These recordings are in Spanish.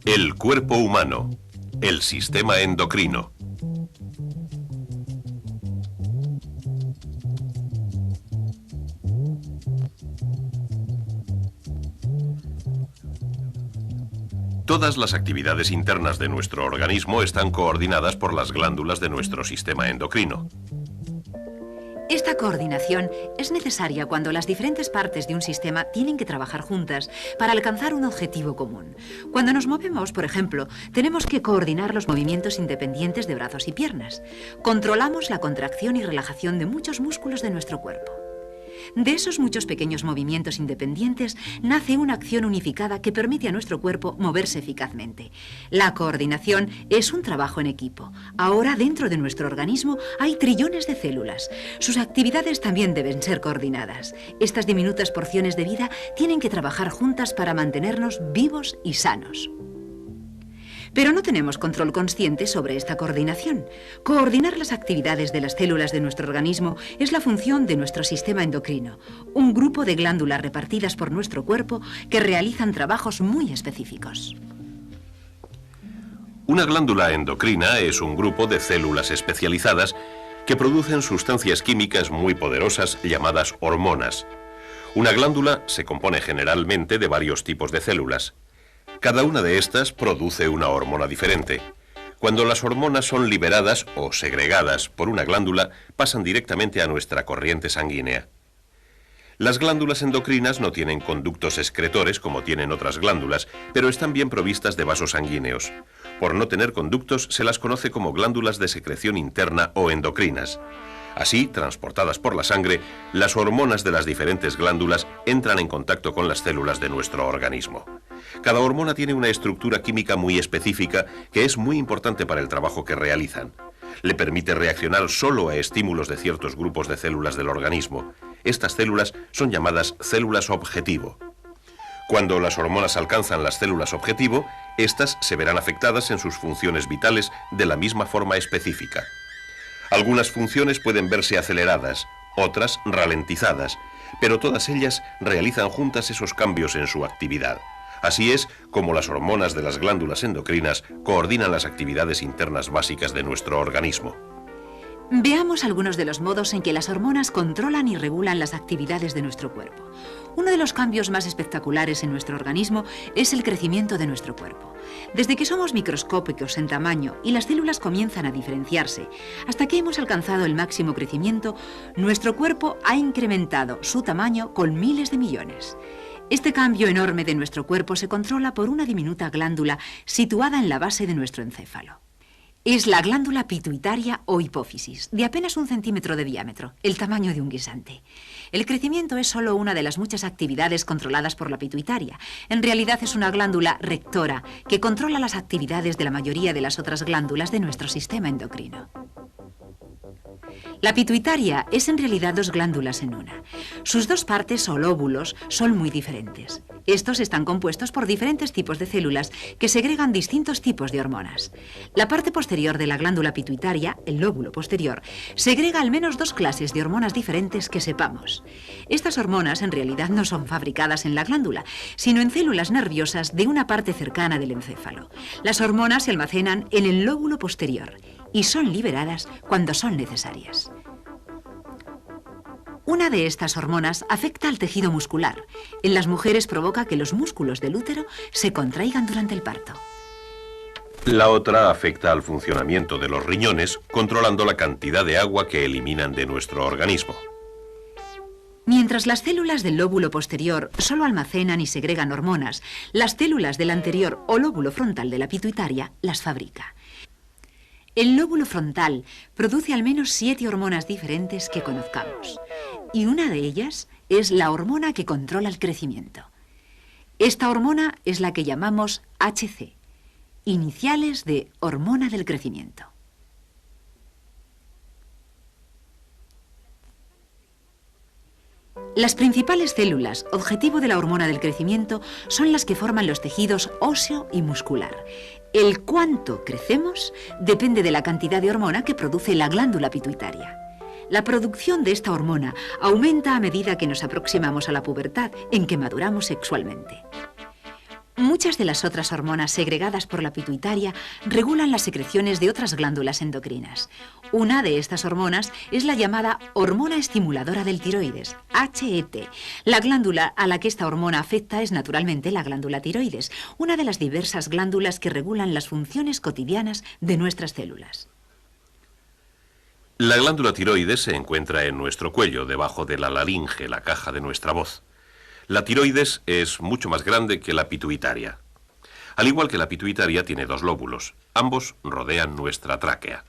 El cuerpo humano, el sistema endocrino. Todas las actividades internas de nuestro organismo están coordinadas por las glándulas de nuestro sistema endocrino. Esta coordinación es necesaria cuando las diferentes partes de un sistema tienen que trabajar juntas para alcanzar un objetivo común. Cuando nos movemos, por ejemplo, tenemos que coordinar los movimientos independientes de brazos y piernas. Controlamos la contracción y relajación de muchos músculos de nuestro cuerpo. De esos muchos pequeños movimientos independientes nace una acción unificada que permite a nuestro cuerpo moverse eficazmente. La coordinación es un trabajo en equipo. Ahora, dentro de nuestro organismo hay trillones de células. Sus actividades también deben ser coordinadas. Estas diminutas porciones de vida tienen que trabajar juntas para mantenernos vivos y sanos. Pero no tenemos control consciente sobre esta coordinación. Coordinar las actividades de las células de nuestro organismo es la función de nuestro sistema endocrino, un grupo de glándulas repartidas por nuestro cuerpo que realizan trabajos muy específicos. Una glándula endocrina es un grupo de células especializadas que producen sustancias químicas muy poderosas llamadas hormonas. Una glándula se compone generalmente de varios tipos de células. Cada una de estas produce una hormona diferente. Cuando las hormonas son liberadas o segregadas por una glándula, pasan directamente a nuestra corriente sanguínea. Las glándulas endocrinas no tienen conductos excretores como tienen otras glándulas, pero están bien provistas de vasos sanguíneos. Por no tener conductos, se las conoce como glándulas de secreción interna o endocrinas. Así, transportadas por la sangre, las hormonas de las diferentes glándulas entran en contacto con las células de nuestro organismo. Cada hormona tiene una estructura química muy específica que es muy importante para el trabajo que realizan. Le permite reaccionar solo a estímulos de ciertos grupos de células del organismo. Estas células son llamadas células objetivo. Cuando las hormonas alcanzan las células objetivo, estas se verán afectadas en sus funciones vitales de la misma forma específica. Algunas funciones pueden verse aceleradas, otras ralentizadas, pero todas ellas realizan juntas esos cambios en su actividad. Así es como las hormonas de las glándulas endocrinas coordinan las actividades internas básicas de nuestro organismo. Veamos algunos de los modos en que las hormonas controlan y regulan las actividades de nuestro cuerpo. Uno de los cambios más espectaculares en nuestro organismo es el crecimiento de nuestro cuerpo. Desde que somos microscópicos en tamaño y las células comienzan a diferenciarse, hasta que hemos alcanzado el máximo crecimiento, nuestro cuerpo ha incrementado su tamaño con miles de millones. Este cambio enorme de nuestro cuerpo se controla por una diminuta glándula situada en la base de nuestro encéfalo. Es la glándula pituitaria o hipófisis, de apenas 1 centímetro de diámetro, el tamaño de un guisante. El crecimiento es solo una de las muchas actividades controladas por la pituitaria. En realidad es una glándula rectora que controla las actividades de la mayoría de las otras glándulas de nuestro sistema endocrino. La pituitaria es en realidad 2 glándulas en una. Sus 2 partes o lóbulos son muy diferentes. Estos están compuestos por diferentes tipos de células que segregan distintos tipos de hormonas. La parte posterior de la glándula pituitaria, el lóbulo posterior, segrega al menos 2 clases de hormonas diferentes que sepamos. Estas hormonas en realidad no son fabricadas en la glándula, sino en células nerviosas de una parte cercana del encéfalo. Las hormonas se almacenan en el lóbulo posterior y son liberadas cuando son necesarias. Una de estas hormonas afecta al tejido muscular. En las mujeres provoca que los músculos del útero se contraigan durante el parto. La otra afecta al funcionamiento de los riñones, controlando la cantidad de agua que eliminan de nuestro organismo. Mientras las células del lóbulo posterior solo almacenan y segregan hormonas, las células del anterior o lóbulo frontal de la pituitaria las fabrica. El lóbulo frontal produce al menos 7 hormonas diferentes que conozcamos, y una de ellas es la hormona que controla el crecimiento. Esta hormona es la que llamamos HC, iniciales de hormona del crecimiento. Las principales células, objetivo de la hormona del crecimiento, son las que forman los tejidos óseo y muscular. El cuánto crecemos depende de la cantidad de hormona que produce la glándula pituitaria. La producción de esta hormona aumenta a medida que nos aproximamos a la pubertad, en que maduramos sexualmente. Muchas de las otras hormonas segregadas por la pituitaria regulan las secreciones de otras glándulas endocrinas. Una de estas hormonas es la llamada hormona estimuladora del tiroides, HET. La glándula a la que esta hormona afecta es naturalmente la glándula tiroides, una de las diversas glándulas que regulan las funciones cotidianas de nuestras células. La glándula tiroides se encuentra en nuestro cuello, debajo de la laringe, la caja de nuestra voz. La tiroides es mucho más grande que la pituitaria. Al igual que la pituitaria, tiene dos lóbulos. Ambos rodean nuestra tráquea.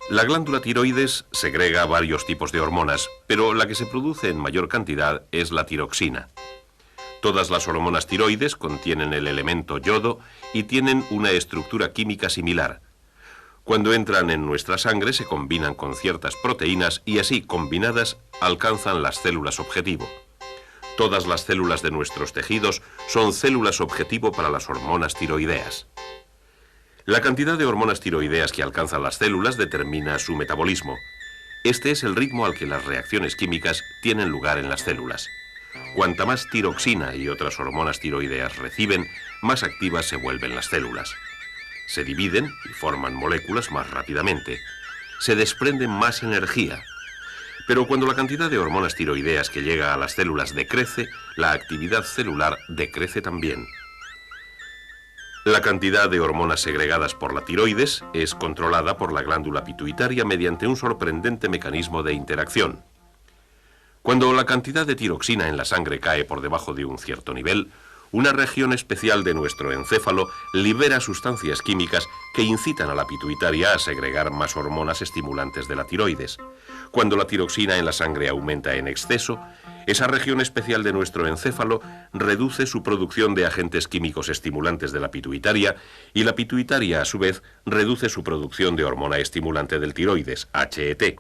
La glándula tiroides segrega varios tipos de hormonas, pero la que se produce en mayor cantidad es la tiroxina. Todas las hormonas tiroides contienen el elemento yodo y tienen una estructura química similar. Cuando entran en nuestra sangre se combinan con ciertas proteínas y así, combinadas, alcanzan las células objetivo. Todas las células de nuestros tejidos son células objetivo para las hormonas tiroideas. La cantidad de hormonas tiroideas que alcanzan las células determina su metabolismo. Este es el ritmo al que las reacciones químicas tienen lugar en las células. Cuanta más tiroxina y otras hormonas tiroideas reciben, más activas se vuelven las células. Se dividen y forman moléculas más rápidamente. Se desprende más energía. Pero cuando la cantidad de hormonas tiroideas que llega a las células decrece, la actividad celular decrece también. La cantidad de hormonas segregadas por la tiroides es controlada por la glándula pituitaria mediante un sorprendente mecanismo de interacción. Cuando la cantidad de tiroxina en la sangre cae por debajo de un cierto nivel, una región especial de nuestro encéfalo libera sustancias químicas que incitan a la pituitaria a segregar más hormonas estimulantes de la tiroides. Cuando la tiroxina en la sangre aumenta en exceso, esa región especial de nuestro encéfalo reduce su producción de agentes químicos estimulantes de la pituitaria y la pituitaria, a su vez, reduce su producción de hormona estimulante del tiroides, HET.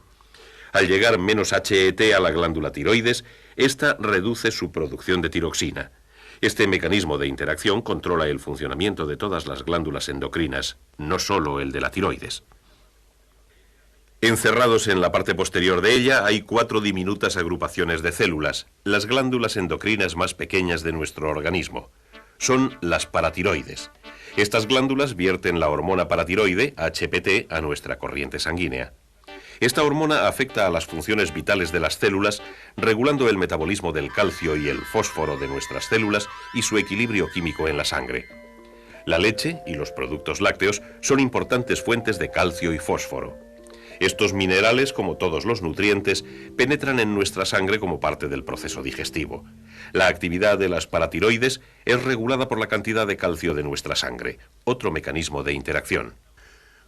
Al llegar menos HET a la glándula tiroides, esta reduce su producción de tiroxina. Este mecanismo de interacción controla el funcionamiento de todas las glándulas endocrinas, no solo el de la tiroides. Encerrados en la parte posterior de ella hay 4 diminutas agrupaciones de células, las glándulas endocrinas más pequeñas de nuestro organismo. Son las paratiroides. Estas glándulas vierten la hormona paratiroide, HPT, a nuestra corriente sanguínea. Esta hormona afecta a las funciones vitales de las células, regulando el metabolismo del calcio y el fósforo de nuestras células y su equilibrio químico en la sangre. La leche y los productos lácteos son importantes fuentes de calcio y fósforo. Estos minerales, como todos los nutrientes, penetran en nuestra sangre como parte del proceso digestivo. La actividad de las paratiroides es regulada por la cantidad de calcio de nuestra sangre, otro mecanismo de interacción.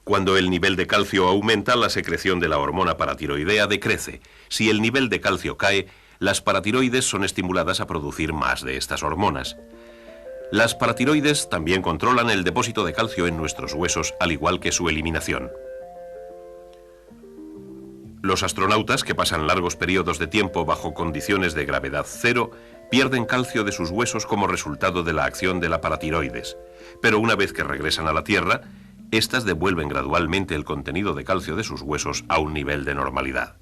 Cuando el nivel de calcio aumenta, la secreción de la hormona paratiroidea decrece. Si el nivel de calcio cae, las paratiroides son estimuladas a producir más de estas hormonas. Las paratiroides también controlan el depósito de calcio en nuestros huesos, al igual que su eliminación. Los astronautas que pasan largos periodos de tiempo bajo condiciones de gravedad cero pierden calcio de sus huesos como resultado de la acción de la paratiroides. Pero una vez que regresan a la Tierra, estas devuelven gradualmente el contenido de calcio de sus huesos a un nivel de normalidad.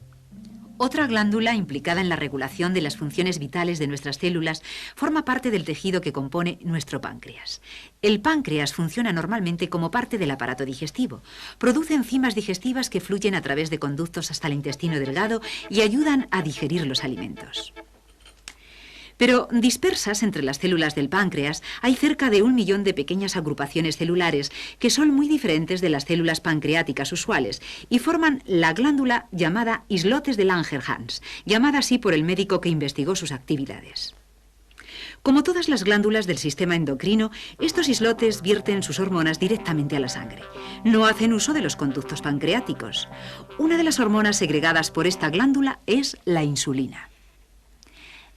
Otra glándula implicada en la regulación de las funciones vitales de nuestras células forma parte del tejido que compone nuestro páncreas. El páncreas funciona normalmente como parte del aparato digestivo. Produce enzimas digestivas que fluyen a través de conductos hasta el intestino delgado y ayudan a digerir los alimentos. Pero dispersas entre las células del páncreas hay cerca de 1 millón de pequeñas agrupaciones celulares que son muy diferentes de las células pancreáticas usuales y forman la glándula llamada islotes de Langerhans, llamada así por el médico que investigó sus actividades. Como todas las glándulas del sistema endocrino, estos islotes vierten sus hormonas directamente a la sangre. No hacen uso de los conductos pancreáticos. Una de las hormonas segregadas por esta glándula es la insulina.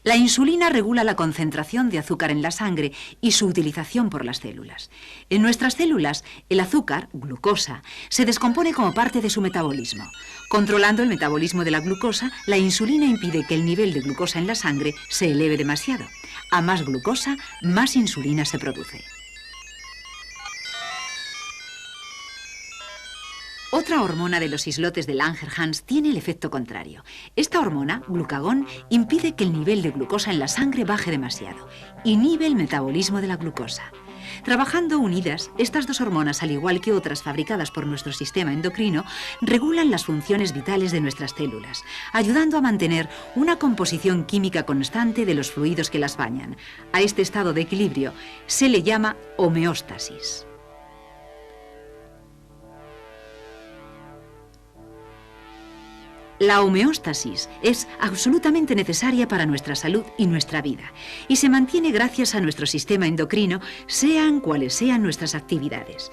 La insulina regula la concentración de azúcar en la sangre y su utilización por las células. En nuestras células, el azúcar, glucosa, se descompone como parte de su metabolismo. Controlando el metabolismo de la glucosa, la insulina impide que el nivel de glucosa en la sangre se eleve demasiado. A más glucosa, más insulina se produce. Otra hormona de los islotes de Langerhans tiene el efecto contrario. Esta hormona, glucagón, impide que el nivel de glucosa en la sangre baje demasiado. Inhibe el metabolismo de la glucosa. Trabajando unidas, estas dos hormonas, al igual que otras fabricadas por nuestro sistema endocrino, regulan las funciones vitales de nuestras células, ayudando a mantener una composición química constante de los fluidos que las bañan. A este estado de equilibrio se le llama homeostasis. La homeostasis es absolutamente necesaria para nuestra salud y nuestra vida, y se mantiene gracias a nuestro sistema endocrino, sean cuales sean nuestras actividades.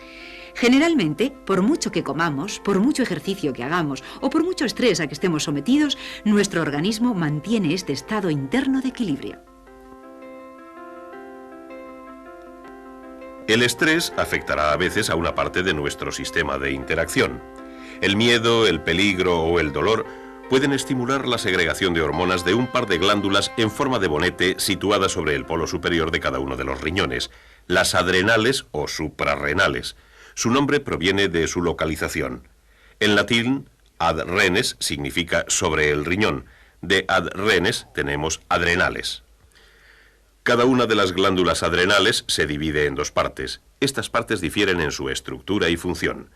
Generalmente, por mucho que comamos, por mucho ejercicio que hagamos o por mucho estrés a que estemos sometidos, nuestro organismo mantiene este estado interno de equilibrio. El estrés afectará a veces a una parte de nuestro sistema de interacción. El miedo, el peligro o el dolor pueden estimular la segregación de hormonas de un par de glándulas en forma de bonete situadas sobre el polo superior de cada uno de los riñones, las adrenales o suprarrenales. Su nombre proviene de su localización. En latín, ad renes significa sobre el riñón. De ad renes tenemos adrenales. Cada una de las glándulas adrenales se divide en dos partes. Estas partes difieren en su estructura y función.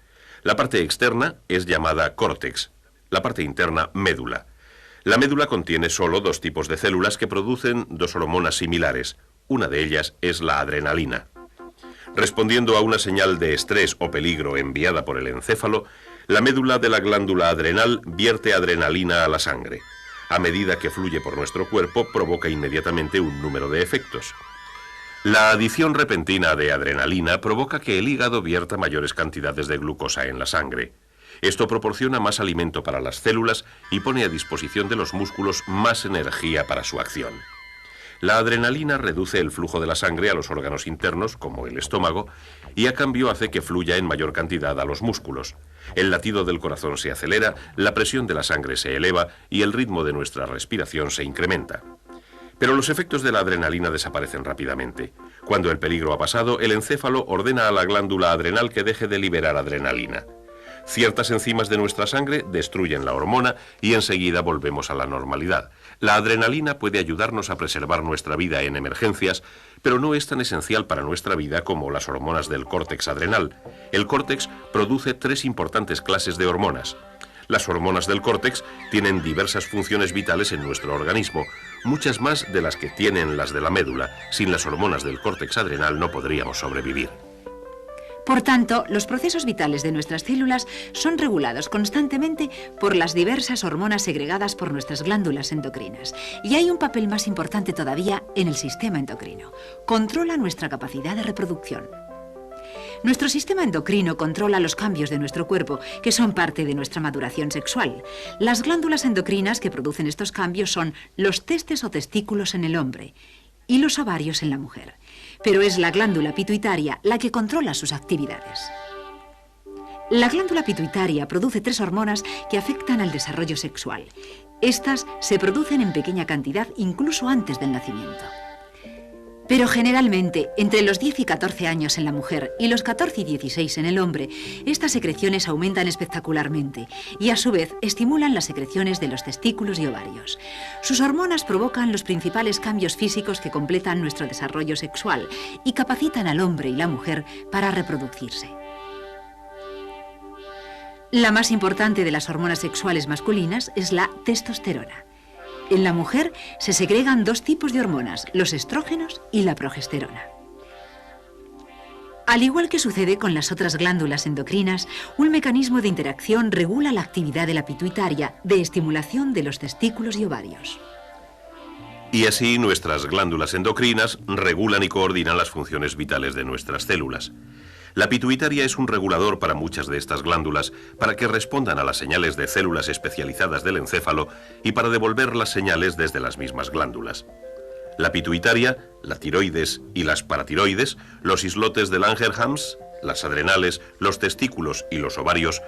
La parte externa es llamada córtex, la parte interna médula. La médula contiene solo dos tipos de células que producen dos hormonas similares. Una de ellas es la adrenalina. Respondiendo a una señal de estrés o peligro enviada por el encéfalo, la médula de la glándula adrenal vierte adrenalina a la sangre. A medida que fluye por nuestro cuerpo, provoca inmediatamente un número de efectos. La adición repentina de adrenalina provoca que el hígado vierta mayores cantidades de glucosa en la sangre. Esto proporciona más alimento para las células y pone a disposición de los músculos más energía para su acción. La adrenalina reduce el flujo de la sangre a los órganos internos, como el estómago, y a cambio hace que fluya en mayor cantidad a los músculos. El latido del corazón se acelera, la presión de la sangre se eleva y el ritmo de nuestra respiración se incrementa. Pero los efectos de la adrenalina desaparecen rápidamente. Cuando el peligro ha pasado, el encéfalo ordena a la glándula adrenal que deje de liberar adrenalina. Ciertas enzimas de nuestra sangre destruyen la hormona y enseguida volvemos a la normalidad. La adrenalina puede ayudarnos a preservar nuestra vida en emergencias, pero no es tan esencial para nuestra vida como las hormonas del córtex adrenal. El córtex produce tres importantes clases de hormonas. Las hormonas del córtex tienen diversas funciones vitales en nuestro organismo, muchas más de las que tienen las de la médula. Sin las hormonas del córtex adrenal no podríamos sobrevivir. Por tanto, los procesos vitales de nuestras células son regulados constantemente por las diversas hormonas segregadas por nuestras glándulas endocrinas. Y hay un papel más importante todavía en el sistema endocrino. Controla nuestra capacidad de reproducción. Nuestro sistema endocrino controla los cambios de nuestro cuerpo, que son parte de nuestra maduración sexual. Las glándulas endocrinas que producen estos cambios son los testes o testículos en el hombre y los ovarios en la mujer. Pero es la glándula pituitaria la que controla sus actividades. La glándula pituitaria produce tres hormonas que afectan al desarrollo sexual. Estas se producen en pequeña cantidad incluso antes del nacimiento. Pero generalmente, entre los 10 y 14 años en la mujer y los 14 y 16 en el hombre, estas secreciones aumentan espectacularmente y a su vez estimulan las secreciones de los testículos y ovarios. Sus hormonas provocan los principales cambios físicos que completan nuestro desarrollo sexual y capacitan al hombre y la mujer para reproducirse. La más importante de las hormonas sexuales masculinas es la testosterona. En la mujer se segregan dos tipos de hormonas, los estrógenos y la progesterona. Al igual que sucede con las otras glándulas endocrinas, un mecanismo de interacción regula la actividad de la pituitaria de estimulación de los testículos y ovarios. Y así nuestras glándulas endocrinas regulan y coordinan las funciones vitales de nuestras células. La pituitaria es un regulador para muchas de estas glándulas para que respondan a las señales de células especializadas del encéfalo y para devolver las señales desde las mismas glándulas. La pituitaria, la tiroides y las paratiroides, los islotes de Langerhans, las adrenales, los testículos y los ovarios,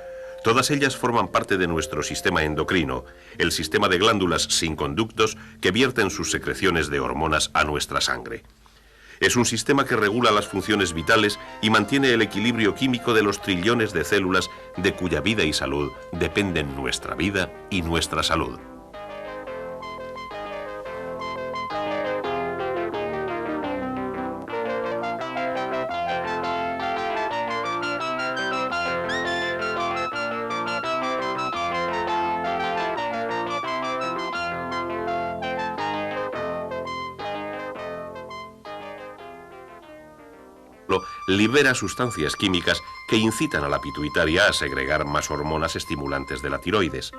todas ellas forman parte de nuestro sistema endocrino, el sistema de glándulas sin conductos que vierten sus secreciones de hormonas a nuestra sangre. Es un sistema que regula las funciones vitales y mantiene el equilibrio químico de los trillones de células de cuya vida y salud dependen nuestra vida y nuestra salud. Libera sustancias químicas que incitan a la pituitaria a segregar más hormonas estimulantes de la tiroides.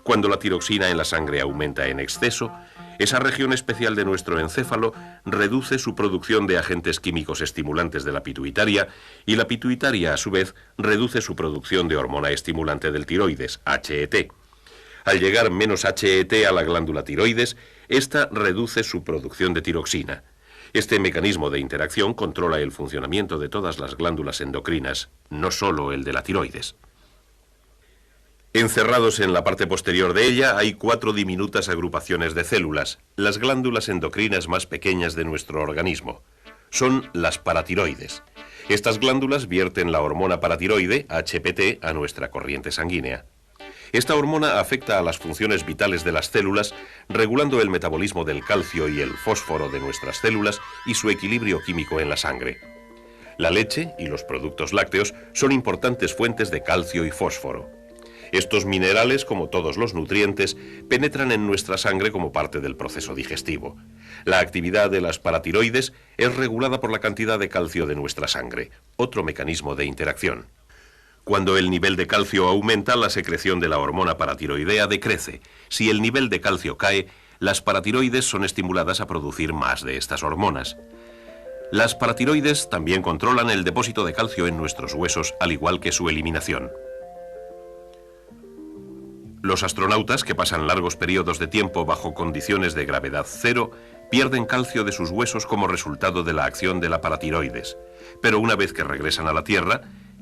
Cuando la tiroxina en la sangre aumenta en exceso, esa región especial de nuestro encéfalo reduce su producción de agentes químicos estimulantes de la pituitaria y la pituitaria, a su vez, reduce su producción de hormona estimulante del tiroides, HET. Al llegar menos HET a la glándula tiroides, esta reduce su producción de tiroxina. Este mecanismo de interacción controla el funcionamiento de todas las glándulas endocrinas, no solo el de la tiroides. Encerrados en la parte posterior de ella hay 4 diminutas agrupaciones de células, las glándulas endocrinas más pequeñas de nuestro organismo. Son las paratiroides. Estas glándulas vierten la hormona paratiroide, HPT, a nuestra corriente sanguínea. Esta hormona afecta a las funciones vitales de las células, regulando el metabolismo del calcio y el fósforo de nuestras células y su equilibrio químico en la sangre. La leche y los productos lácteos son importantes fuentes de calcio y fósforo. Estos minerales, como todos los nutrientes, penetran en nuestra sangre como parte del proceso digestivo. La actividad de las paratiroides es regulada por la cantidad de calcio de nuestra sangre, otro mecanismo de interacción. Cuando el nivel de calcio aumenta, la secreción de la hormona paratiroidea decrece. Si el nivel de calcio cae, las paratiroides son estimuladas a producir más de estas hormonas. Las paratiroides también controlan el depósito de calcio en nuestros huesos, al igual que su eliminación. Los astronautas que pasan largos periodos de tiempo bajo condiciones de gravedad cero pierden calcio de sus huesos como resultado de la acción de la paratiroides. Pero una vez que regresan a la Tierra,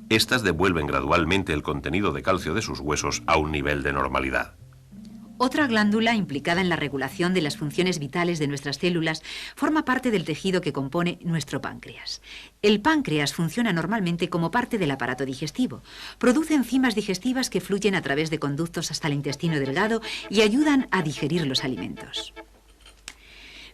estas devuelven gradualmente el contenido de calcio de sus huesos a un nivel de normalidad. Otra glándula implicada en la regulación de las funciones vitales de nuestras células forma parte del tejido que compone nuestro páncreas. El páncreas funciona normalmente como parte del aparato digestivo. Produce enzimas digestivas que fluyen a través de conductos hasta el intestino delgado y ayudan a digerir los alimentos.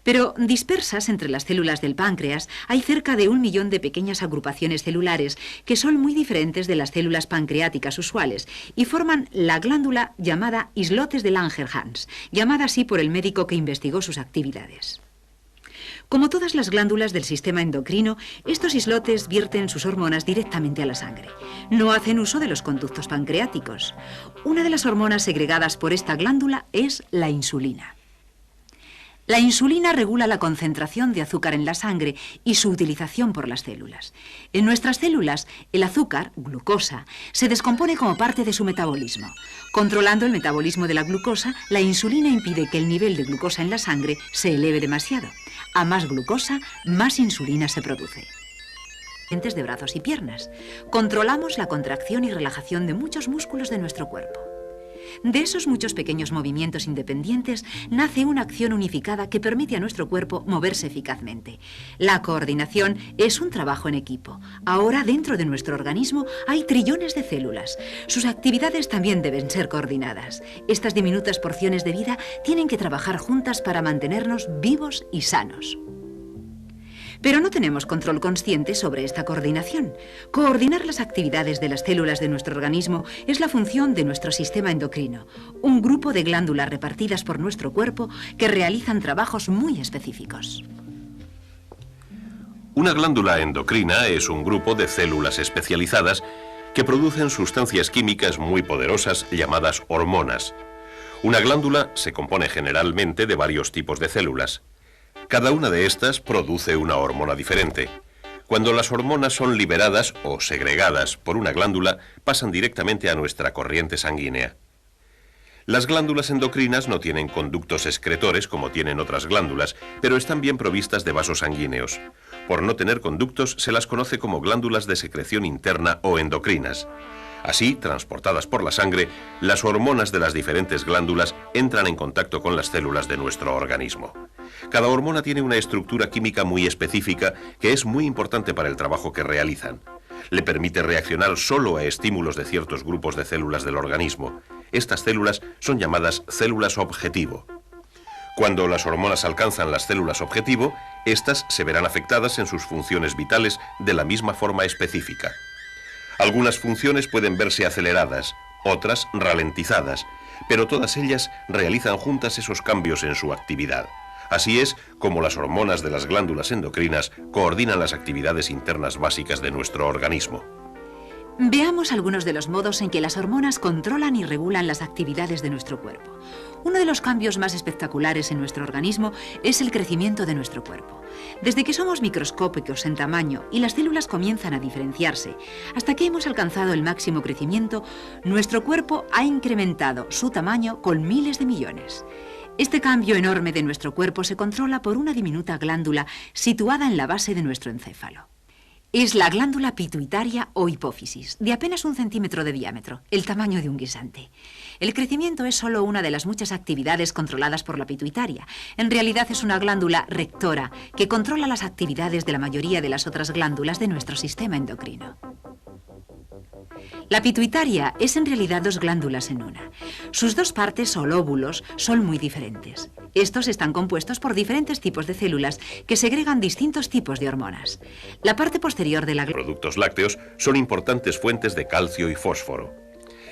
Pero dispersas entre las células del páncreas hay cerca de 1 millón de pequeñas agrupaciones celulares que son muy diferentes de las células pancreáticas usuales y forman la glándula llamada islotes de Langerhans, llamada así por el médico que investigó sus actividades. Como todas las glándulas del sistema endocrino, estos islotes vierten sus hormonas directamente a la sangre. No hacen uso de los conductos pancreáticos. Una de las hormonas segregadas por esta glándula es la insulina. La insulina regula la concentración de azúcar en la sangre y su utilización por las células. En nuestras células, el azúcar, glucosa, se descompone como parte de su metabolismo. Controlando el metabolismo de la glucosa, la insulina impide que el nivel de glucosa en la sangre se eleve demasiado. A más glucosa, más insulina se produce. De brazos y piernas. Controlamos la contracción y relajación de muchos músculos de nuestro cuerpo. De esos muchos pequeños movimientos independientes nace una acción unificada que permite a nuestro cuerpo moverse eficazmente. La coordinación es un trabajo en equipo. Ahora dentro de nuestro organismo hay trillones de células. Sus actividades también deben ser coordinadas. Estas diminutas porciones de vida tienen que trabajar juntas para mantenernos vivos y sanos. Pero no tenemos control consciente sobre esta coordinación. Coordinar las actividades de las células de nuestro organismo es la función de nuestro sistema endocrino, un grupo de glándulas repartidas por nuestro cuerpo que realizan trabajos muy específicos. Una glándula endocrina es un grupo de células especializadas que producen sustancias químicas muy poderosas llamadas hormonas. Una glándula se compone generalmente de varios tipos de células. Cada una de estas produce una hormona diferente. Cuando las hormonas son liberadas o segregadas por una glándula, pasan directamente a nuestra corriente sanguínea. Las glándulas endocrinas no tienen conductos excretores como tienen otras glándulas, pero están bien provistas de vasos sanguíneos. Por no tener conductos, se las conoce como glándulas de secreción interna o endocrinas. Así, transportadas por la sangre, las hormonas de las diferentes glándulas entran en contacto con las células de nuestro organismo. Cada hormona tiene una estructura química muy específica que es muy importante para el trabajo que realizan. Le permite reaccionar solo a estímulos de ciertos grupos de células del organismo. Estas células son llamadas células objetivo. Cuando las hormonas alcanzan las células objetivo, estas se verán afectadas en sus funciones vitales de la misma forma específica. Algunas funciones pueden verse aceleradas, otras ralentizadas, pero todas ellas realizan juntas esos cambios en su actividad. Así es como las hormonas de las glándulas endocrinas coordinan las actividades internas básicas de nuestro organismo. Veamos algunos de los modos en que las hormonas controlan y regulan las actividades de nuestro cuerpo. Uno de los cambios más espectaculares en nuestro organismo es el crecimiento de nuestro cuerpo. Desde que somos microscópicos en tamaño y las células comienzan a diferenciarse, hasta que hemos alcanzado el máximo crecimiento, nuestro cuerpo ha incrementado su tamaño con miles de millones. Este cambio enorme de nuestro cuerpo se controla por una diminuta glándula situada en la base de nuestro encéfalo. Es la glándula pituitaria o hipófisis, de apenas 1 centímetro de diámetro, el tamaño de un guisante. El crecimiento es solo una de las muchas actividades controladas por la pituitaria. En realidad es una glándula rectora que controla las actividades de la mayoría de las otras glándulas de nuestro sistema endocrino. La pituitaria es en realidad 2 glándulas en una. Sus 2 partes o lóbulos son muy diferentes. Estos están compuestos por diferentes tipos de células que segregan distintos tipos de hormonas. La parte posterior de la productos lácteos son importantes fuentes de calcio y fósforo.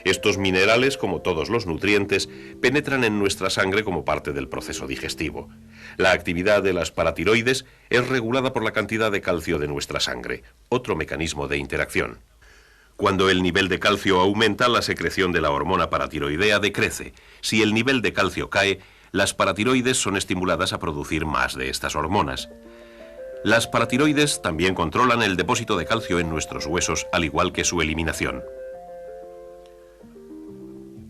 Estos minerales, como todos los nutrientes, penetran en nuestra sangre como parte del proceso digestivo. La actividad de las paratiroides es regulada por la cantidad de calcio de nuestra sangre, otro mecanismo de interacción. Cuando el nivel de calcio aumenta, la secreción de la hormona paratiroidea decrece. Si el nivel de calcio cae, las paratiroides son estimuladas a producir más de estas hormonas. Las paratiroides también controlan el depósito de calcio en nuestros huesos, al igual que su eliminación.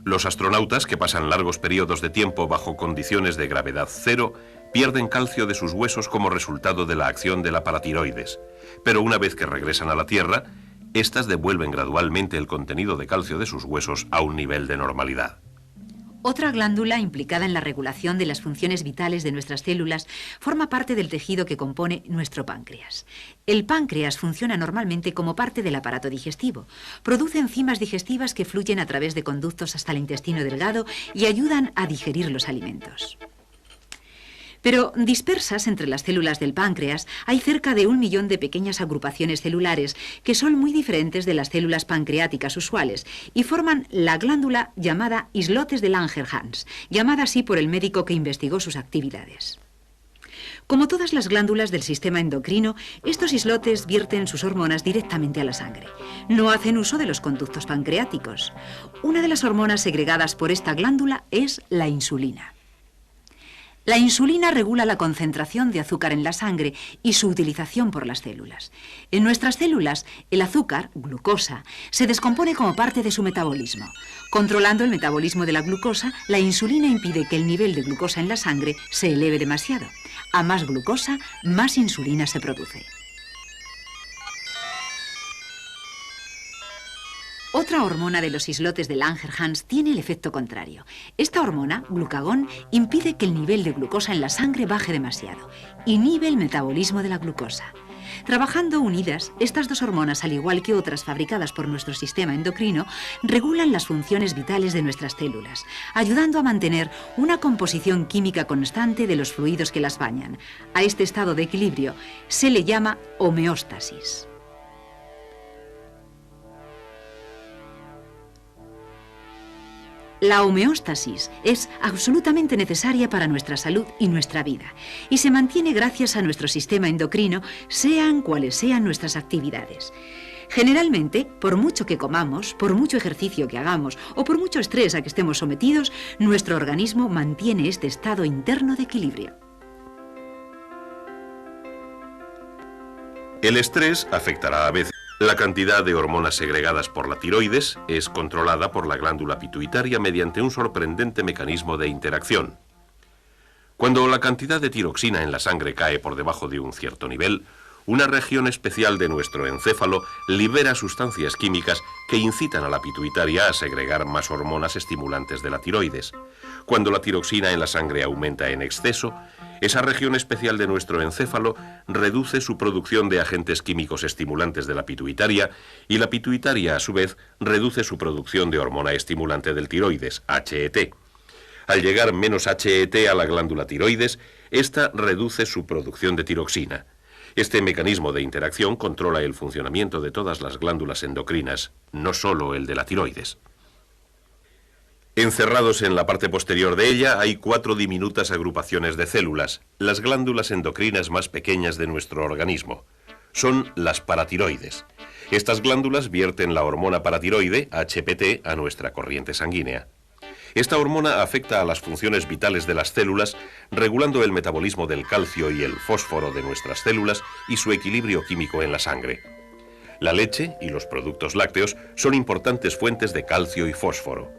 Los astronautas, que pasan largos periodos de tiempo bajo condiciones de gravedad cero, pierden calcio de sus huesos como resultado de la acción de la paratiroides. Pero una vez que regresan a la Tierra, estas devuelven gradualmente el contenido de calcio de sus huesos a un nivel de normalidad. Otra glándula implicada en la regulación de las funciones vitales de nuestras células forma parte del tejido que compone nuestro páncreas. El páncreas funciona normalmente como parte del aparato digestivo. Produce enzimas digestivas que fluyen a través de conductos hasta el intestino delgado y ayudan a digerir los alimentos. Pero dispersas entre las células del páncreas hay cerca de 1 millón de pequeñas agrupaciones celulares que son muy diferentes de las células pancreáticas usuales y forman la glándula llamada islotes de Langerhans, llamada así por el médico que investigó sus actividades. Como todas las glándulas del sistema endocrino, estos islotes vierten sus hormonas directamente a la sangre. No hacen uso de los conductos pancreáticos. Una de las hormonas segregadas por esta glándula es la insulina. La insulina regula la concentración de azúcar en la sangre y su utilización por las células. En nuestras células, el azúcar, glucosa, se descompone como parte de su metabolismo. Controlando el metabolismo de la glucosa, la insulina impide que el nivel de glucosa en la sangre se eleve demasiado. A más glucosa, más insulina se produce. Otra hormona de los islotes de Langerhans tiene el efecto contrario. Esta hormona, glucagón, impide que el nivel de glucosa en la sangre baje demasiado. Inhibe el metabolismo de la glucosa. Trabajando unidas, estas 2 hormonas, al igual que otras fabricadas por nuestro sistema endocrino, regulan las funciones vitales de nuestras células, ayudando a mantener una composición química constante de los fluidos que las bañan. A este estado de equilibrio se le llama homeostasis. La homeostasis es absolutamente necesaria para nuestra salud y nuestra vida, y se mantiene gracias a nuestro sistema endocrino, sean cuales sean nuestras actividades. Generalmente, por mucho que comamos, por mucho ejercicio que hagamos o por mucho estrés a que estemos sometidos, nuestro organismo mantiene este estado interno de equilibrio. El estrés afectará a veces. La cantidad de hormonas segregadas por la tiroides es controlada por la glándula pituitaria mediante un sorprendente mecanismo de interacción. Cuando la cantidad de tiroxina en la sangre cae por debajo de un cierto nivel, Una región especial de nuestro encéfalo libera sustancias químicas que incitan a la pituitaria a segregar más hormonas estimulantes de la tiroides. Cuando la tiroxina en la sangre aumenta en exceso, esa región especial de nuestro encéfalo reduce su producción de agentes químicos estimulantes de la pituitaria y la pituitaria, a su vez, reduce su producción de hormona estimulante del tiroides, HET. Al llegar menos HET a la glándula tiroides, esta reduce su producción de tiroxina. Este mecanismo de interacción controla el funcionamiento de todas las glándulas endocrinas, no solo el de la tiroides. Encerrados en la parte posterior de ella hay 4 diminutas agrupaciones de células, las glándulas endocrinas más pequeñas de nuestro organismo. Son las paratiroides. Estas glándulas vierten la hormona paratiroide, HPT, a nuestra corriente sanguínea. Esta hormona afecta a las funciones vitales de las células, regulando el metabolismo del calcio y el fósforo de nuestras células y su equilibrio químico en la sangre. La leche y los productos lácteos son importantes fuentes de calcio y fósforo.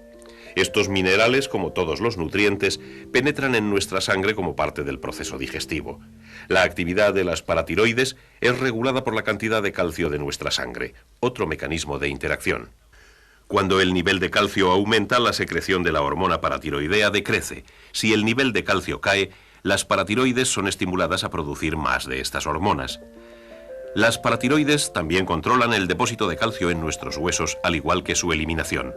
Estos minerales, como todos los nutrientes, penetran en nuestra sangre como parte del proceso digestivo. La actividad de las paratiroides es regulada por la cantidad de calcio de nuestra sangre, otro mecanismo de interacción. Cuando el nivel de calcio aumenta, la secreción de la hormona paratiroidea decrece. Si el nivel de calcio cae, las paratiroides son estimuladas a producir más de estas hormonas. Las paratiroides también controlan el depósito de calcio en nuestros huesos, al igual que su eliminación.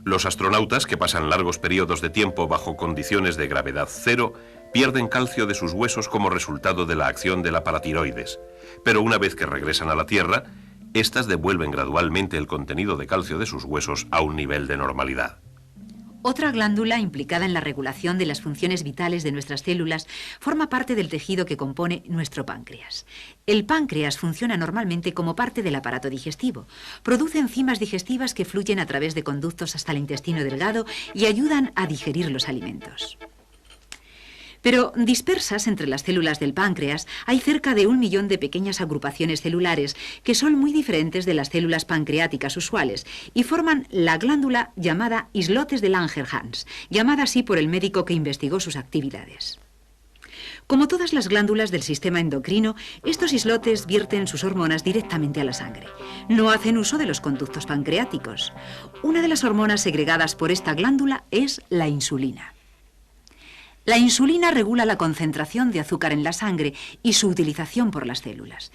Los astronautas, que pasan largos periodos de tiempo bajo condiciones de gravedad cero, pierden calcio de sus huesos como resultado de la acción de la paratiroides. Pero una vez que regresan a la Tierra, estas devuelven gradualmente el contenido de calcio de sus huesos a un nivel de normalidad. Otra glándula implicada en la regulación de las funciones vitales de nuestras células forma parte del tejido que compone nuestro páncreas. El páncreas funciona normalmente como parte del aparato digestivo. Produce enzimas digestivas que fluyen a través de conductos hasta el intestino delgado y ayudan a digerir los alimentos. Pero dispersas entre las células del páncreas hay cerca de 1 millón de pequeñas agrupaciones celulares que son muy diferentes de las células pancreáticas usuales y forman la glándula llamada islotes de Langerhans, llamada así por el médico que investigó sus actividades. Como todas las glándulas del sistema endocrino, estos islotes vierten sus hormonas directamente a la sangre. No hacen uso de los conductos pancreáticos. Una de las hormonas segregadas por esta glándula es la insulina. La insulina regula la concentración de azúcar en la sangre y su utilización por las células.